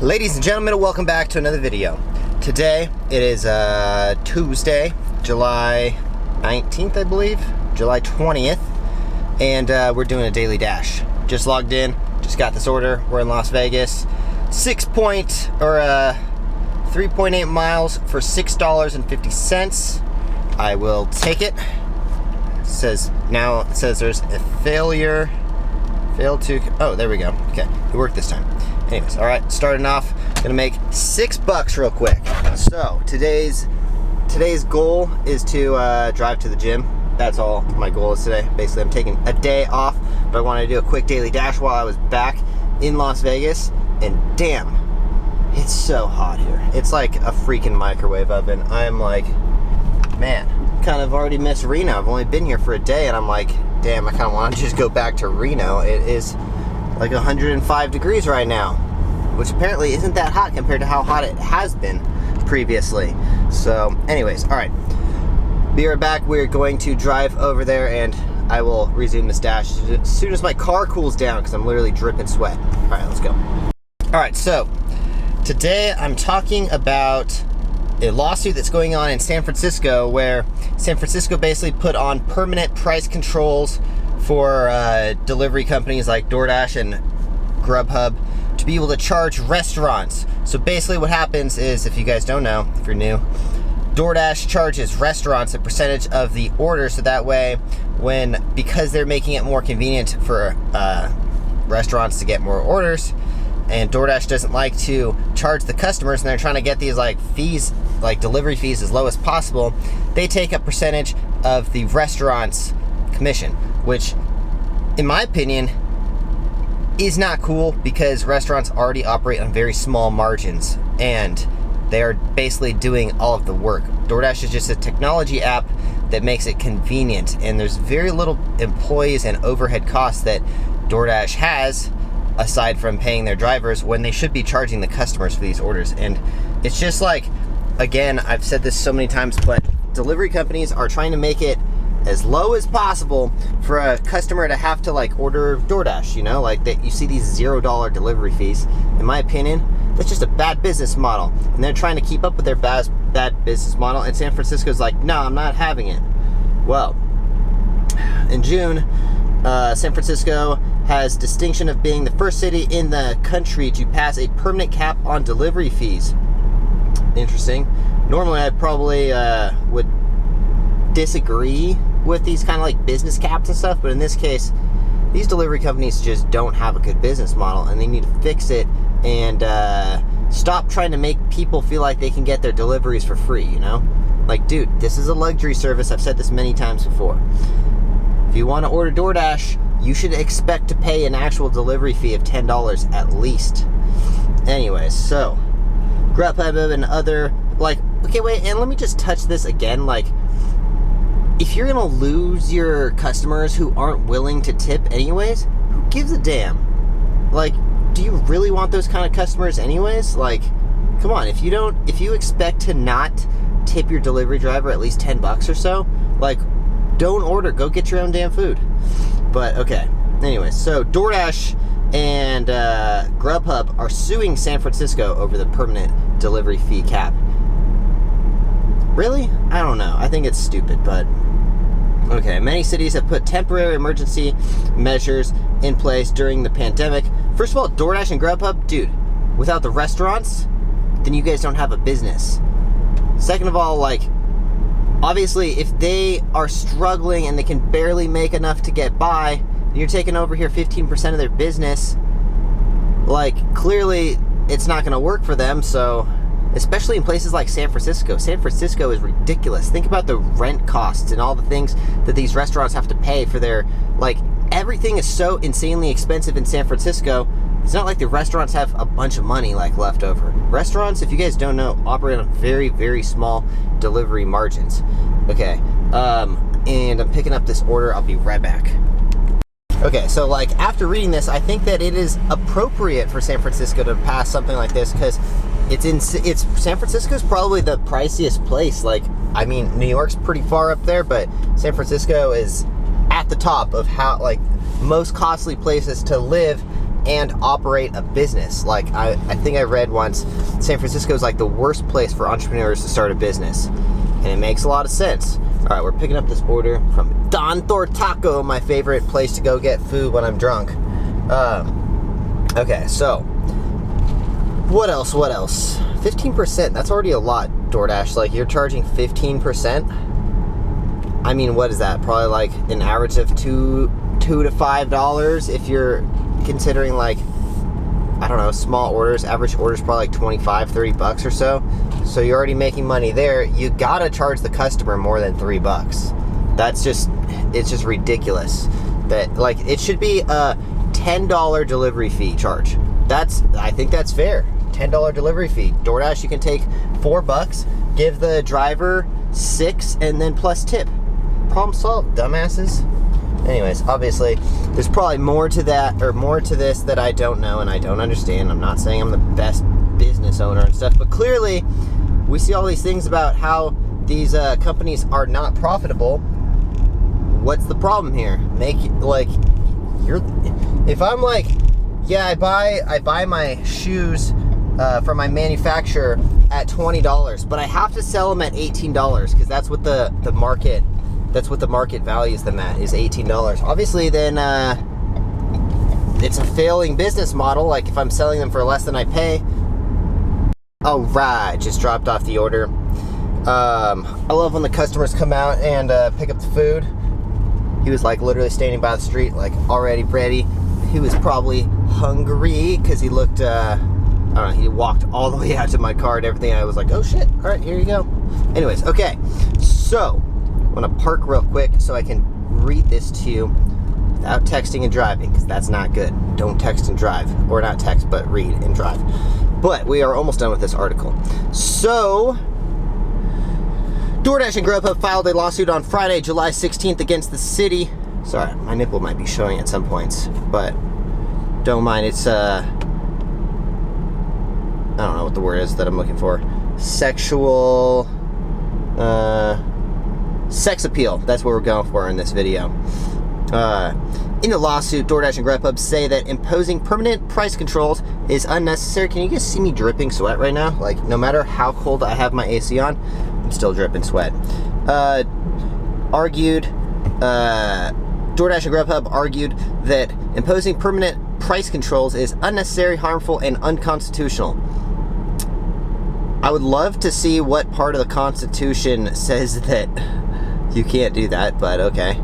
Ladies and gentlemen, welcome back to another video. Today it is Tuesday, July 19th, I believe, July 20th, and we're doing a daily dash. Just logged in, just got this order. We're in Las Vegas. 3.8 miles for $6.50. I will take it. It says there's a failed to, oh, there we go. Okay, it worked this time. Anyways, all right, starting off, gonna make $6 real quick. So today's goal is to drive to the gym. That's all my goal is today. Basically, I'm taking a day off, but I wanted to do a quick daily dash while I was back in Las Vegas. And damn, it's so hot here. It's like a freaking microwave oven. I'm like, man, kind of already missed Reno. I've only been here for a day, and I'm like, damn, I kind of want to just go back to Reno. It is like 105 degrees right now, which apparently isn't that hot compared to how hot it has been previously. So anyways, all right, be right back. We're going to drive over there and I will resume this dash as soon as my car cools down, because I'm literally dripping sweat. All right, let's go. All right, so today I'm talking about a lawsuit that's going on in San Francisco, where San Francisco basically put on permanent price controls for delivery companies like Doordash and Grubhub to be able to charge restaurants. So basically what happens is, if you guys don't know, if you're new, DoorDash charges restaurants a percentage of the order, so that way because they're making it more convenient for restaurants to get more orders, and DoorDash doesn't like to charge the customers, and they're trying to get these fees, like delivery fees, as low as possible, they take a percentage of the restaurant's commission, which in my opinion is not cool, because restaurants already operate on very small margins and they are basically doing all of the work. DoorDash is just a technology app that makes it convenient, and there's very little employees and overhead costs that DoorDash has aside from paying their drivers, when they should be charging the customers for these orders. And it's just like, again, I've said this so many times, but delivery companies are trying to make it as low as possible for a customer to have to order DoorDash, you know, like that. You see these $0 delivery fees. In my opinion, that's just a bad business model, and they're trying to keep up with their bad business model, and San Francisco's like, no, I'm not having it. Well, in June, San Francisco has distinction of being the first city in the country to pass a permanent cap on delivery fees. Interesting. Normally I probably would disagree with these kind of business caps and stuff, but in this case, these delivery companies just don't have a good business model, and they need to fix it and stop trying to make people feel like they can get their deliveries for free, you know? Like, dude, this is a luxury service. I've said this many times before. If you want to order DoorDash, you should expect to pay an actual delivery fee of $10 at least. Anyways, so Grubhub and other, okay, wait, and let me just touch this again. If you're gonna lose your customers who aren't willing to tip anyways, who gives a damn? Do you really want those kind of customers anyways? Come on, if you expect to not tip your delivery driver at least $10 or so, don't order, go get your own damn food. But okay, anyways, so DoorDash and Grubhub are suing San Francisco over the permanent delivery fee cap. Really? I don't know. I think it's stupid, but okay. Many cities have put temporary emergency measures in place during the pandemic. First of all, DoorDash and Grubhub, dude, without the restaurants, then you guys don't have a business. Second of all, obviously, if they are struggling and they can barely make enough to get by, and you're taking over here 15% of their business, clearly it's not going to work for them. So, especially in places like San Francisco. San Francisco is ridiculous. Think about the rent costs and all the things that these restaurants have to pay for their, everything is so insanely expensive in San Francisco. It's not like the restaurants have a bunch of money left over. Restaurants, if you guys don't know, operate on very, very small delivery margins. Okay, and I'm picking up this order. I'll be right back. Okay, so after reading this, I think that it is appropriate for San Francisco to pass something like this, because San Francisco's probably the priciest place. I mean, New York's pretty far up there, but San Francisco is at the top of how most costly places to live and operate a business. Like, I think I read once, San Francisco is like the worst place for entrepreneurs to start a business. And it makes a lot of sense. All right, we're picking up this order from Don Thor Taco, my favorite place to go get food when I'm drunk. Okay, so what else? 15%, that's already a lot, DoorDash. Like, you're charging 15%. I mean, what is that? Probably like an average of $2 to $5 if you're considering, like, I don't know, small orders. Average orders probably like 25, 30 bucks or so. So you're already making money there. You gotta charge the customer more than $3. That's just, it's just ridiculous. That, like, it should be a $10 delivery fee charge. I think that's fair. $10 delivery fee. DoorDash, you can take $4, give the driver $6, and then plus tip. Problem solved, dumbasses. Anyways, obviously, there's probably more to that, or more to this that I don't know and I don't understand. I'm not saying I'm the best business owner and stuff, but clearly, we see all these things about how these companies are not profitable. What's the problem here? If I'm like, yeah, I buy my shoes from my manufacturer at $20, but I have to sell them at $18 because that's what the market values them at, is $18. Obviously, then it's a failing business model. Like, if I'm selling them for less than I pay. All right, just dropped off the order. I love when the customers come out and pick up the food. He was like literally standing by the street, like already ready. He was probably hungry because he looked, I don't know, he walked all the way out to my car and everything. I was like, oh shit, all right, here you go. Anyways, okay, so I'm gonna park real quick so I can read this to you without texting and driving, because that's not good. Don't text and drive, or not text, but read and drive. But we are almost done with this article. So, DoorDash and Grubhub filed a lawsuit on Friday, July 16th against the city. Sorry, my nipple might be showing at some points, but don't mind. It's, I don't know what the word is that I'm looking for. Sexual, sex appeal. That's what we're going for in this video. In the lawsuit, DoorDash and Grubhub say that imposing permanent price controls is unnecessary. Can you guys see me dripping sweat right now? Like, no matter how cold I have my AC on, I'm still dripping sweat. DoorDash and Grubhub argued that imposing permanent price controls is unnecessary, harmful, and unconstitutional. I would love to see what part of the Constitution says that you can't do that, but okay.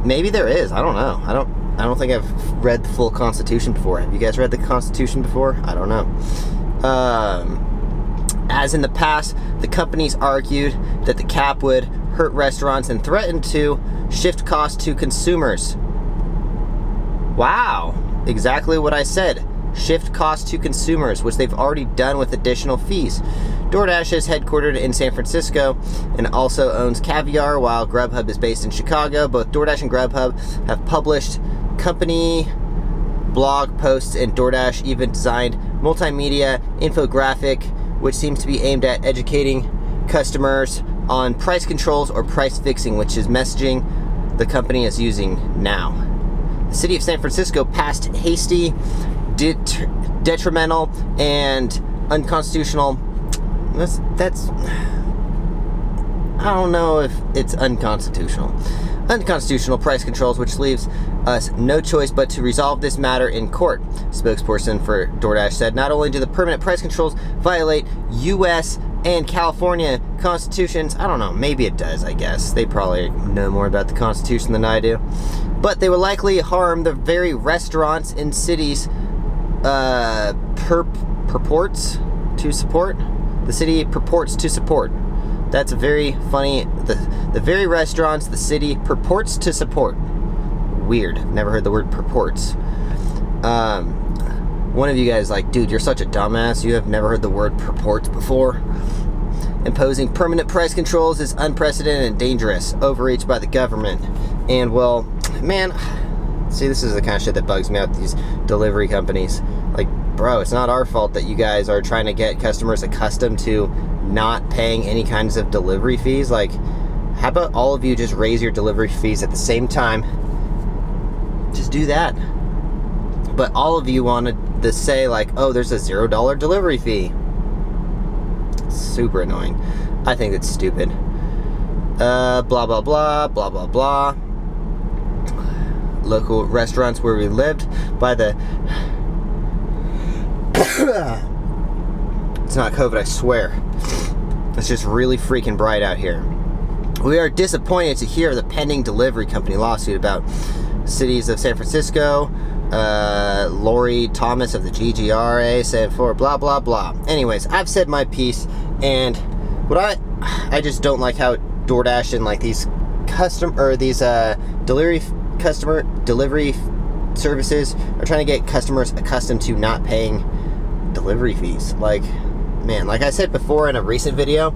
Maybe there is. I don't know. I don't think I've read the full Constitution before. Have you guys read the Constitution before? I don't know. As in the past, the companies argued that the cap would hurt restaurants and threatened to shift costs to consumers. Wow, exactly what I said. Shift costs to consumers, which they've already done with additional fees. DoorDash is headquartered in San Francisco and also owns Caviar, while Grubhub is based in Chicago. Both DoorDash and Grubhub have published company blog posts, and DoorDash even designed multimedia infographic, which seems to be aimed at educating customers on price controls or price fixing, which is messaging the company is using now. The city of San Francisco passed hasty, detrimental, and unconstitutional. That's I don't know if it's unconstitutional. Unconstitutional price controls, which leaves us no choice but to resolve this matter in court. Spokesperson for DoorDash said not only do the permanent price controls violate U.S. and California constitutions, I don't know, maybe it does, I guess. They probably know more about the Constitution than I do. But they will likely harm the very restaurants in cities purports to support. The city purports to support. That's very funny. The very restaurants the city purports to support. Weird. I've never heard the word purports. One of you guys like, dude, you're such a dumbass. You have never heard the word purports before. Imposing permanent price controls is unprecedented and dangerous. Overreach by the government. And, well, man, see, this is the kind of shit that bugs me out with these delivery companies. Like, bro, it's not our fault that you guys are trying to get customers accustomed to not paying any kinds of delivery fees. Like, how about all of you just raise your delivery fees at the same time? Just do that. But all of you wanted to say like, oh, there's a $0 delivery fee. Super annoying. I think it's stupid. Blah, blah, blah, blah, blah, blah. Local restaurants where we lived by the... It's not COVID, I swear. It's just really freaking bright out here. We are disappointed to hear the pending delivery company lawsuit about cities of San Francisco, Lori Thomas of the GGRA said for blah, blah, blah. Anyways, I've said my piece, and what I just don't like how DoorDash and like these delivery services are trying to get customers accustomed to not paying delivery fees. Like, man, like I said before in a recent video,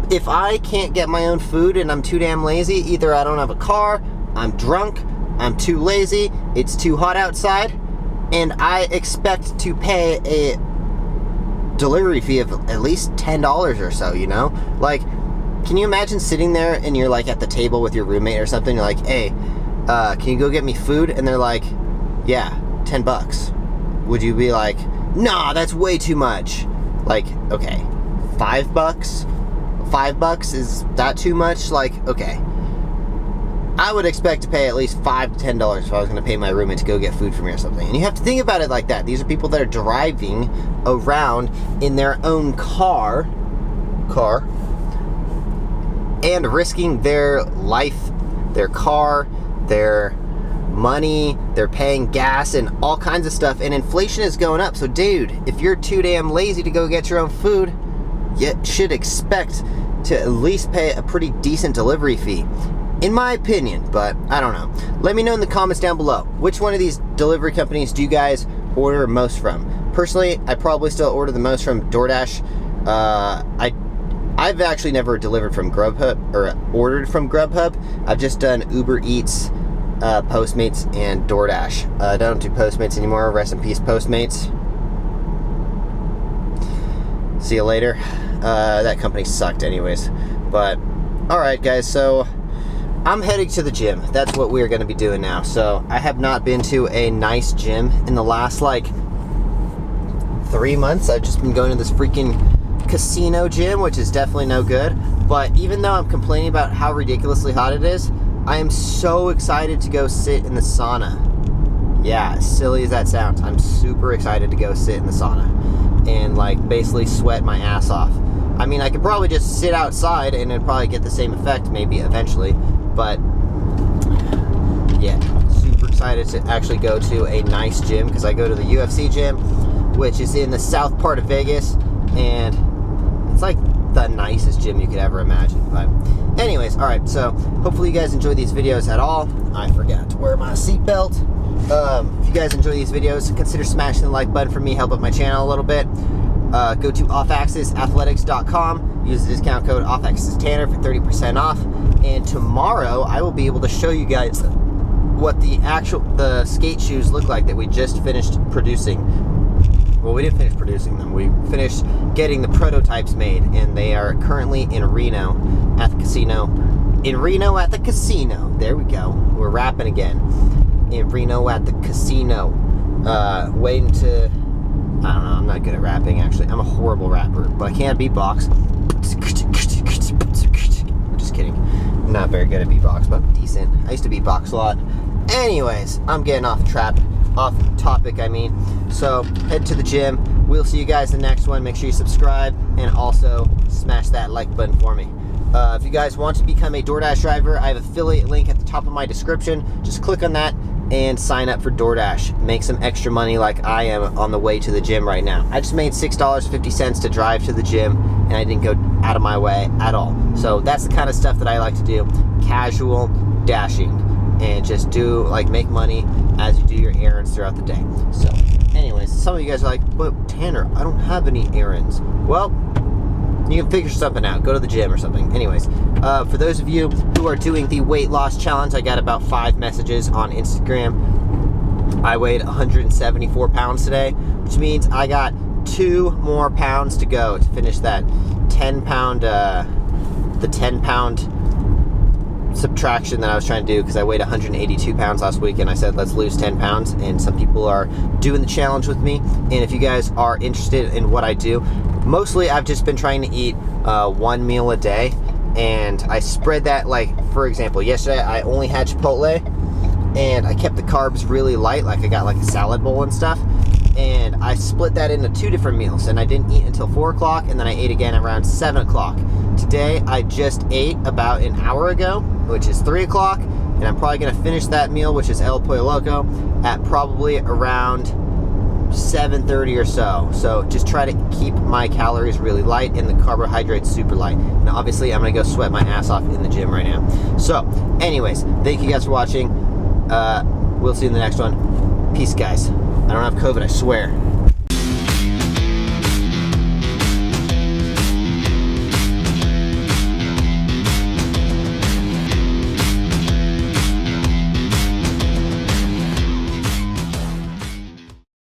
if I can't get my own food and I'm too damn lazy, either I don't have a car, I'm drunk, I'm too lazy, it's too hot outside, and I expect to pay a delivery fee of at least $10 or so, you know? Like, can you imagine sitting there and you're like at the table with your roommate or something, you're like, hey, can you go get me food? And they're like, yeah, $10. Would you be like, nah, that's way too much? Like, okay, $5? $5, is that too much? Like, okay. I would expect to pay at least $5 to $10 if I was going to pay my roommate to go get food for me or something. And you have to think about it like that. These are people that are driving around in their own car, and risking their life, their car, their money, they're paying gas and all kinds of stuff, and inflation is going up. So dude, if you're too damn lazy to go get your own food, you should expect to at least pay a pretty decent delivery fee, in my opinion. But I don't know. Let me know in the comments down below, which one of these delivery companies do you guys order most from? Personally, I probably still order the most from DoorDash. I've actually never delivered from Grubhub or ordered from Grubhub. I've just done Uber Eats, Postmates, and DoorDash. I don't do Postmates anymore. Rest in peace, Postmates. See you later. That company sucked anyways. But, alright guys, so I'm heading to the gym. That's what we're going to be doing now. So, I have not been to a nice gym in the last, like, 3 months. I've just been going to this freaking casino gym, which is definitely no good. But even though I'm complaining about how ridiculously hot it is, I am so excited to go sit in the sauna. Yeah, as silly as that sounds, I'm super excited to go sit in the sauna and like basically sweat my ass off. I mean, I could probably just sit outside and it'd probably get the same effect maybe eventually, but yeah, super excited to actually go to a nice gym, because I go to the UFC gym, which is in the south part of Vegas, and it's like the nicest gym you could ever imagine. But anyways, alright, so hopefully you guys enjoy these videos at all. I forgot to wear my seatbelt. If you guys enjoy these videos, consider smashing the like button for me, help out my channel a little bit. Go to offaxisathletics.com, use the discount code offaxistanner for 30% off, and tomorrow I will be able to show you guys what the skate shoes look like that we just finished producing. Well, we didn't finish producing them. We finished getting the prototypes made, and they are currently in Reno at the casino. In Reno at the casino. There we go. We're rapping again. In Reno at the casino. Waiting to... I don't know. I'm not good at rapping, actually. I'm a horrible rapper, but I can't beatbox. I'm just kidding. I'm not very good at beatbox, but I'm decent. I used to beatbox a lot. Anyways, I'm getting off topic, I mean. So, head to the gym. We'll see you guys in the next one. Make sure you subscribe and also smash that like button for me. If you guys want to become a DoorDash driver, I have an affiliate link at the top of my description. Just click on that and sign up for DoorDash. Make some extra money like I am on the way to the gym right now. I just made $6.50 to drive to the gym, and I didn't go out of my way at all. So that's the kind of stuff that I like to do. Casual dashing. And just do, like, make money as you do your errands throughout the day. So, anyways, some of you guys are like, but Tanner, I don't have any errands. Well, you can figure something out. Go to the gym or something. Anyways, for those of you who are doing the weight loss challenge, I got about 5 messages on Instagram. I weighed 174 pounds today, which means I got 2 more pounds to go to finish that 10 pound subtraction that I was trying to do, because I weighed 182 pounds last week, and I said let's lose 10 pounds, and some people are doing the challenge with me. And if you guys are interested in what I do, mostly I've just been trying to eat one meal a day, and I spread that, like, for example, yesterday I only had Chipotle, and I kept the carbs really light, like I got like a salad bowl and stuff, and I split that into 2 different meals, and I didn't eat until 4 o'clock, and then I ate again around 7 o'clock. Today, I just ate about an hour ago, which is 3 o'clock, and I'm probably gonna finish that meal, which is El Pollo Loco, at probably around 7:30 or so. So just try to keep my calories really light and the carbohydrates super light. Now, obviously, I'm gonna go sweat my ass off in the gym right now. So, anyways, thank you guys for watching. We'll see you in the next one. Peace, guys. I don't have COVID, I swear.